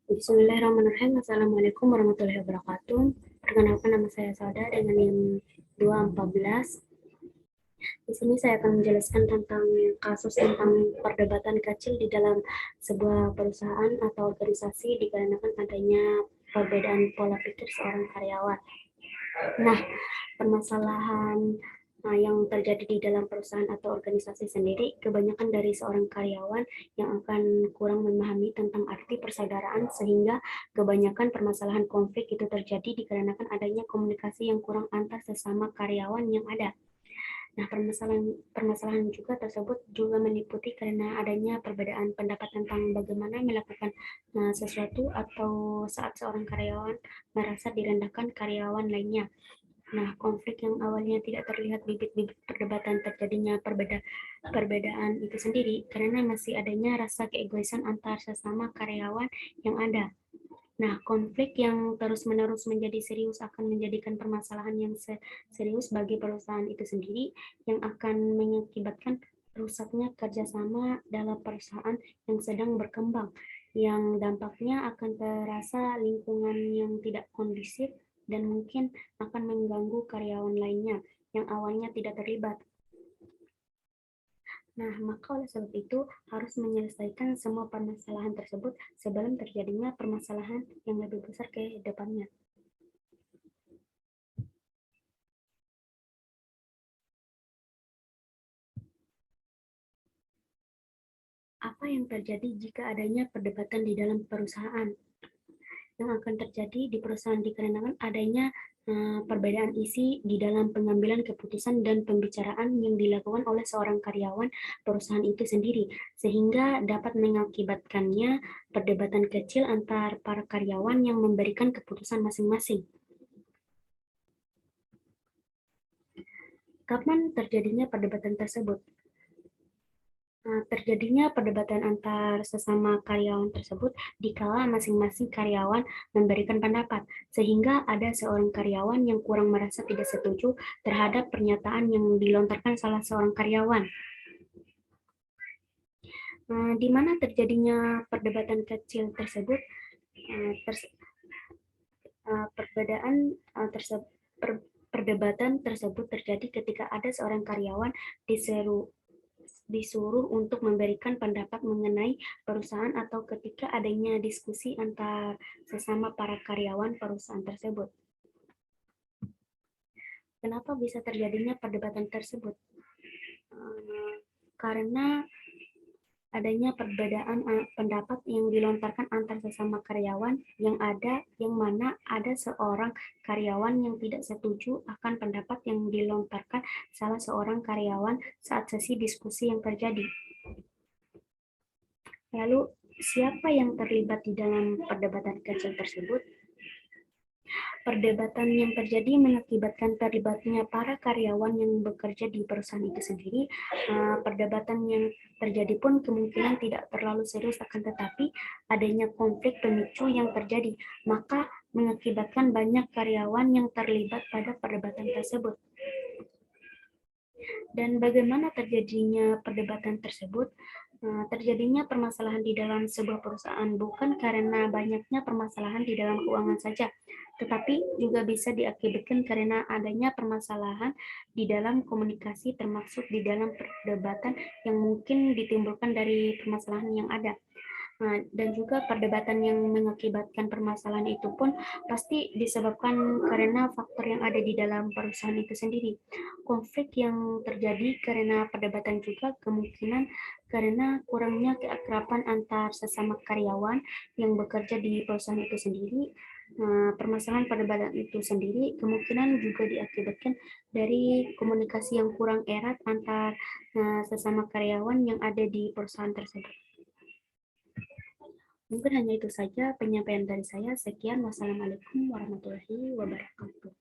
Bismillahirrahmanirrahim. Assalamualaikum warahmatullahi wabarakatuh. Perkenalkan, nama saya Sauda dengan NIM 214. Di sini saya akan menjelaskan tentang kasus tentang perdebatan kecil di dalam sebuah perusahaan atau organisasi dikarenakan adanya perbedaan pola pikir seorang karyawan. Nah, permasalahan yang terjadi di dalam perusahaan atau organisasi sendiri, kebanyakan dari seorang karyawan yang akan kurang memahami tentang arti persaudaraan, sehingga kebanyakan permasalahan konflik itu terjadi dikarenakan adanya komunikasi yang kurang antar sesama karyawan yang ada. Nah, permasalahan juga tersebut juga meliputi karena adanya perbedaan pendapat tentang bagaimana melakukan sesuatu atau saat seorang karyawan merasa direndahkan karyawan lainnya. Nah, konflik yang awalnya tidak terlihat bibit-bibit perdebatan terjadinya perbedaan itu sendiri karena masih adanya rasa keegoisan antar sesama karyawan yang ada. Nah, konflik yang terus-menerus menjadi serius akan menjadikan permasalahan yang serius bagi perusahaan itu sendiri yang akan mengakibatkan rusaknya kerjasama dalam perusahaan yang sedang berkembang, yang dampaknya akan terasa lingkungan yang tidak kondusif dan mungkin akan mengganggu karyawan lainnya yang awalnya tidak terlibat. Nah, maka oleh sebab itu harus menyelesaikan semua permasalahan tersebut sebelum terjadinya permasalahan yang lebih besar ke depannya. Apa yang terjadi jika adanya perdebatan di dalam perusahaan? Yang akan terjadi di perusahaan dikarenakan adanya perbedaan isi di dalam pengambilan keputusan dan pembicaraan yang dilakukan oleh seorang karyawan perusahaan itu sendiri, sehingga dapat mengakibatkannya perdebatan kecil antar para karyawan yang memberikan keputusan masing-masing. Kapan terjadinya perdebatan tersebut? Terjadinya perdebatan antar sesama karyawan tersebut dikala masing-masing karyawan memberikan pendapat, sehingga ada seorang karyawan yang kurang merasa tidak setuju terhadap pernyataan yang dilontarkan salah seorang karyawan. Di mana terjadinya perdebatan kecil tersebut? Perdebatan tersebut terjadi ketika ada seorang karyawan disuruh untuk memberikan pendapat mengenai perusahaan atau ketika adanya diskusi antar sesama para karyawan perusahaan tersebut. Kenapa bisa terjadinya perdebatan tersebut? Karena adanya perbedaan pendapat yang dilontarkan antar sesama karyawan yang mana ada seorang karyawan yang tidak setuju akan pendapat yang dilontarkan salah seorang karyawan saat sesi diskusi yang terjadi. Lalu, siapa yang terlibat di dalam perdebatan kecil tersebut? Perdebatan yang terjadi mengakibatkan terlibatnya para karyawan yang bekerja di perusahaan itu sendiri. Perdebatan yang terjadi pun kemungkinan tidak terlalu serius, akan tetapi adanya konflik pemicu yang terjadi, maka mengakibatkan banyak karyawan yang terlibat pada perdebatan tersebut. Dan bagaimana terjadinya perdebatan tersebut? Terjadinya permasalahan di dalam sebuah perusahaan bukan karena banyaknya permasalahan di dalam keuangan saja, tetapi juga bisa diakibatkan karena adanya permasalahan di dalam komunikasi, termasuk di dalam perdebatan yang mungkin ditimbulkan dari permasalahan yang ada. Dan juga perdebatan yang mengakibatkan permasalahan itu pun pasti disebabkan karena faktor yang ada di dalam perusahaan itu sendiri. Konflik yang terjadi karena perdebatan juga kemungkinan karena kurangnya keakraban antar sesama karyawan yang bekerja di perusahaan itu sendiri. Permasalahan perdebatan itu sendiri kemungkinan juga diakibatkan dari komunikasi yang kurang erat antar sesama karyawan yang ada di perusahaan tersebut. Mungkin hanya itu saja penyampaian dari saya. Sekian, wassalamualaikum warahmatullahi wabarakatuh.